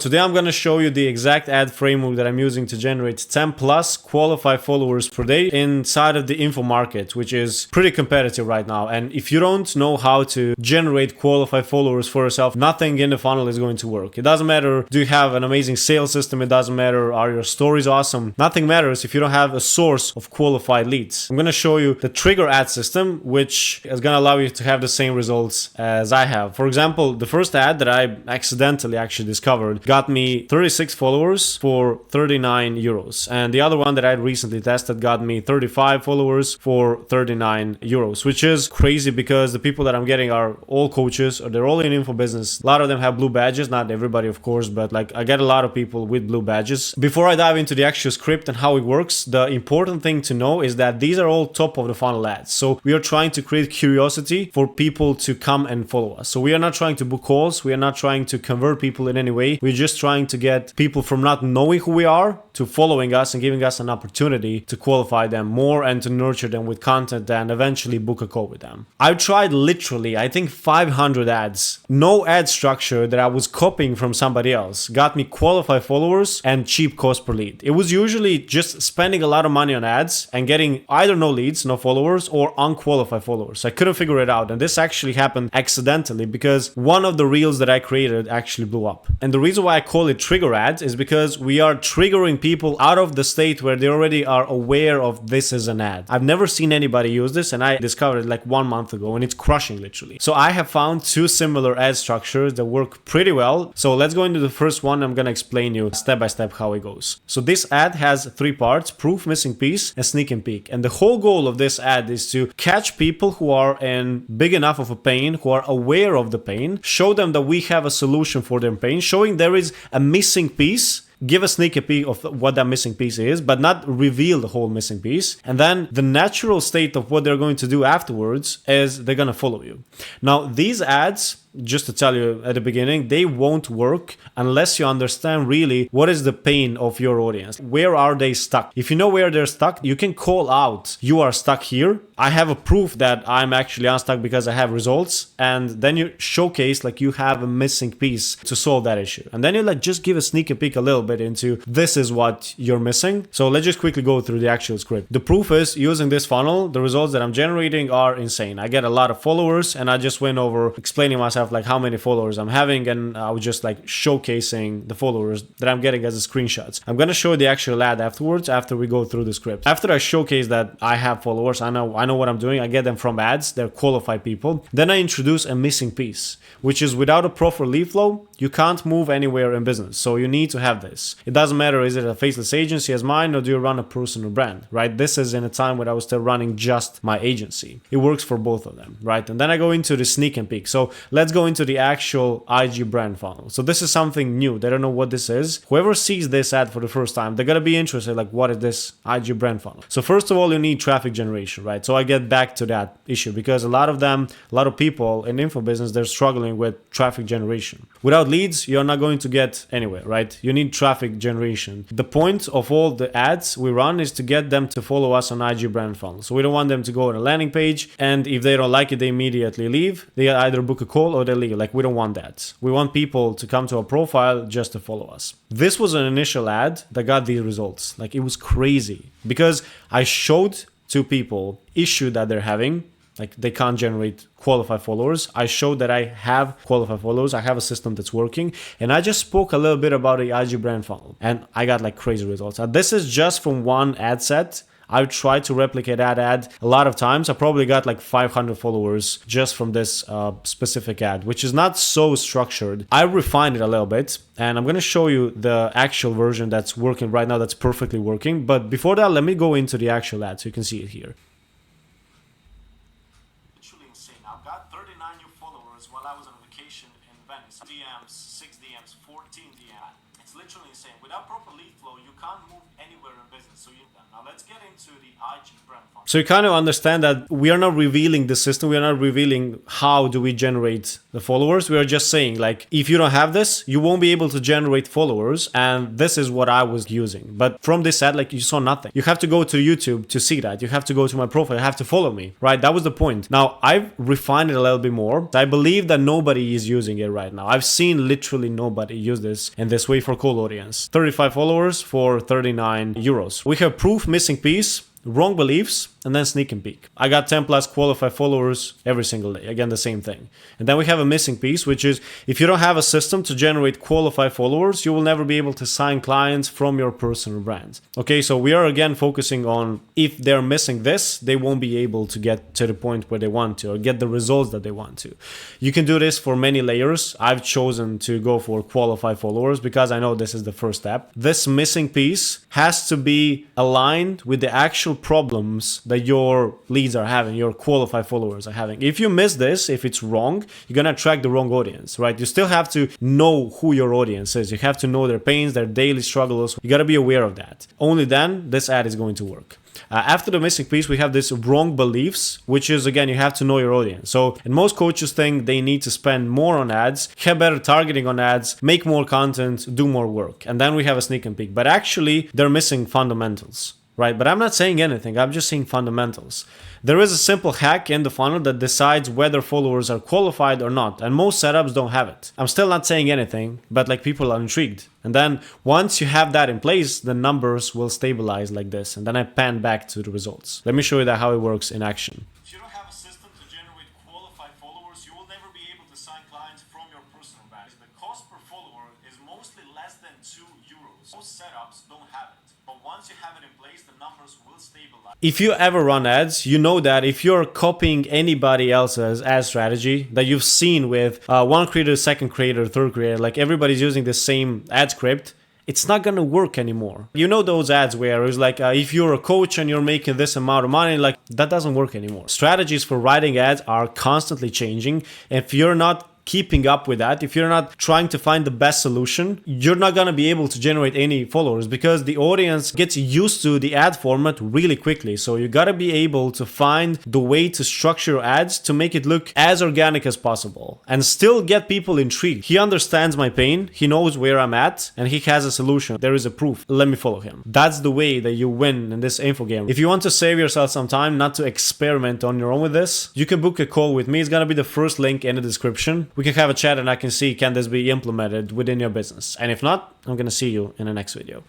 Today I'm going to show you the exact ad framework that I'm using to generate 10 plus qualified followers per day inside of the info market, which is pretty competitive right now. And if you don't know how to generate qualified followers for yourself, nothing in the funnel is going to work. It doesn't matter, do you have an amazing sales system? It doesn't matter, are your stories awesome? Nothing matters if you don't have a source of qualified leads. I'm going to show you the trigger ad system, which is going to allow you to have the same results as I have. For example, the first ad that I accidentally actually discovered got me 36 followers for 39 euros. And the other one that I recently tested got me 35 followers for 39 euros, which is crazy because the people that I'm getting are all coaches, or they're all in info business. A lot of them have blue badges, not everybody of course, but like I get a lot of people with blue badges. Before I dive into the actual script and how it works, the important thing to know is that these are all top of the funnel ads. So we are trying to create curiosity for people to come and follow us. So we are not trying to book calls. We are not trying to convert people in any way. We're just trying to get people from not knowing who we are to following us and giving us an opportunity to qualify them more and to nurture them with content and eventually book a call with them. I've tried literally, I think 500 ads. No ad structure that I was copying from somebody else got me qualified followers and cheap cost per lead. It was usually just spending a lot of money on ads and getting either no leads, no followers, or unqualified followers. I couldn't figure it out. And this actually happened accidentally because one of the reels that I created actually blew up. And the reason why I call it trigger ads is because we are triggering people out of the state where they already are aware of this is an ad. I've never seen anybody use this, and I discovered it like 1 month ago, and it's crushing literally. So I have found two similar ad structures that work pretty well. So let's go into the first one. I'm gonna explain you step by step how it goes. So this ad has 3 parts: proof, missing piece, and sneak and peek. And the whole goal of this ad is to catch people who are in big enough of a pain, who are aware of the pain, show them that we have a solution for their pain, showing there is a missing piece, give a sneak peek of what that missing piece is, but not reveal the whole missing piece. And then the natural state of what they're going to do afterwards is they're going to follow you. Now, these ads, just to tell you at the beginning, they won't work unless you understand really what is the pain of your audience. Where are they stuck? If you know where they're stuck, you can call out, you are stuck here. I have a proof that I'm actually unstuck because I have results. And then you showcase like you have a missing piece to solve that issue. And then you like just give a sneak peek a little bit into this is what you're missing. So let's just quickly go through the actual script. The proof is using this funnel, the results that I'm generating are insane. I get a lot of followers, and I just went over explaining myself like how many followers I'm having, and I was just like showcasing the followers that I'm getting as a screenshots. I'm gonna show the actual ad afterwards after we go through the script. After I showcase that I have followers, I know what I'm doing. I get them from ads, they're qualified people. Then I introduce a missing piece, which is without a proper lead flow, you can't move anywhere in business. So you need to have this. It doesn't matter, is it a faceless agency as mine, or do you run a personal brand, right? This is in a time when I was still running just my agency. It works for both of them, right? And then I go into the sneak and peek. So let's go into the actual IG brand funnel. So this is something new. They don't know what this is. Whoever sees this ad for the first time, they're gonna be interested, like, what is this IG brand funnel? So first of all, you need traffic generation, right? So I get back to that issue because a lot of people in info business, they're struggling with traffic generation. Without leads, you're not going to get anywhere, right? You need traffic generation. The point of all the ads we run is to get them to follow us on IG brand funnel. So we don't want them to go on a landing page, and if they don't like it, they immediately leave. They either book a call or they leave. Like, we don't want that. We want people to come to our profile just to follow us. This was an initial ad that got these results. Like, it was crazy because I showed to people issue that they're having. Like, they can't generate qualified followers. I showed that I have qualified followers. I have a system that's working. And I just spoke a little bit about the IG brand funnel. And I got like crazy results. This is just from one ad set. I've tried to replicate that ad a lot of times. I probably got like 500 followers just from this specific ad, which is not so structured. I refined it a little bit, and I'm going to show you the actual version that's working right now, that's perfectly working. But before that, let me go into the actual ad so you can see it here. I've got 39 new followers while I was on vacation in Venice. DMs, 6 DMs, 14 DMs. It's literally insane. Without proper lead flow, you can't move anywhere in business. So now let's get into the IG brand funnel. So you kind of understand that we are not revealing the system. We are not revealing how do we generate the followers. We are just saying, like, if you don't have this, you won't be able to generate followers. And this is what I was using. But from this ad, like, you saw nothing. You have to go to YouTube to see that. You have to go to my profile. You have to follow me, right? That was the point. Now, I've refined it a little bit more. I believe that nobody is using it right now. I've seen literally nobody use this in this way for cold audience. 35 followers for 39 euros. We have proof, missing piece, wrong beliefs, and then sneak and peek. I got 10 plus qualified followers every single day. Again, the same thing. And then we have a missing piece, which is if you don't have a system to generate qualified followers, you will never be able to sign clients from your personal brand. Okay, so we are again focusing on if they're missing this, they won't be able to get to the point where they want to or get the results that they want to. You can do this for many layers. I've chosen to go for qualified followers because I know this is the first step. This missing piece has to be aligned with the actual problems that your leads are having, your qualified followers are having. If you miss this, if it's wrong, you're gonna attract the wrong audience, right? You still have to know who your audience is. You have to know their pains, their daily struggles. You gotta be aware of that. Only then this ad is going to work. After the missing piece, we have this wrong beliefs, which is, again, you have to know your audience. So, and most coaches think they need to spend more on ads, have better targeting on ads, make more content, do more work. And then we have a sneak and peek. But actually, they're missing fundamentals. Right? But I'm not saying anything. I'm just saying fundamentals. There is a simple hack in the funnel that decides whether followers are qualified or not. And most setups don't have it. I'm still not saying anything, but like people are intrigued. And then once you have that in place, the numbers will stabilize like this. And then I pan back to the results. Let me show you that how it works in action. If you don't have a system to generate qualified followers, you will never be able to sign clients from your personal brand. The cost per follower is mostly less than 2 euros. Most setups don't have it. But once you have it in place, the numbers will stabilize. If you ever run ads, you know that if you're copying anybody else's ad strategy that you've seen with one creator, second creator, third creator, like everybody's using the same ad script, it's not gonna work anymore. You know those ads where it's like, if you're a coach and you're making this amount of money, like that doesn't work anymore. Strategies for writing ads are constantly changing. If you're not keeping up with that, if you're not trying to find the best solution, you're not going to be able to generate any followers because the audience gets used to the ad format really quickly. So you got to be able to find the way to structure your ads to make it look as organic as possible and still get people intrigued. He understands my pain, he knows where I'm at, and he has a solution. There is a proof. Let me follow him. That's the way that you win in this info game. If you want to save yourself some time, not to experiment on your own with this, you can book a call with me. It's going to be the first link in the description. We can have a chat and I can see can this be implemented within your business. And if not, I'm going to see you in the next video.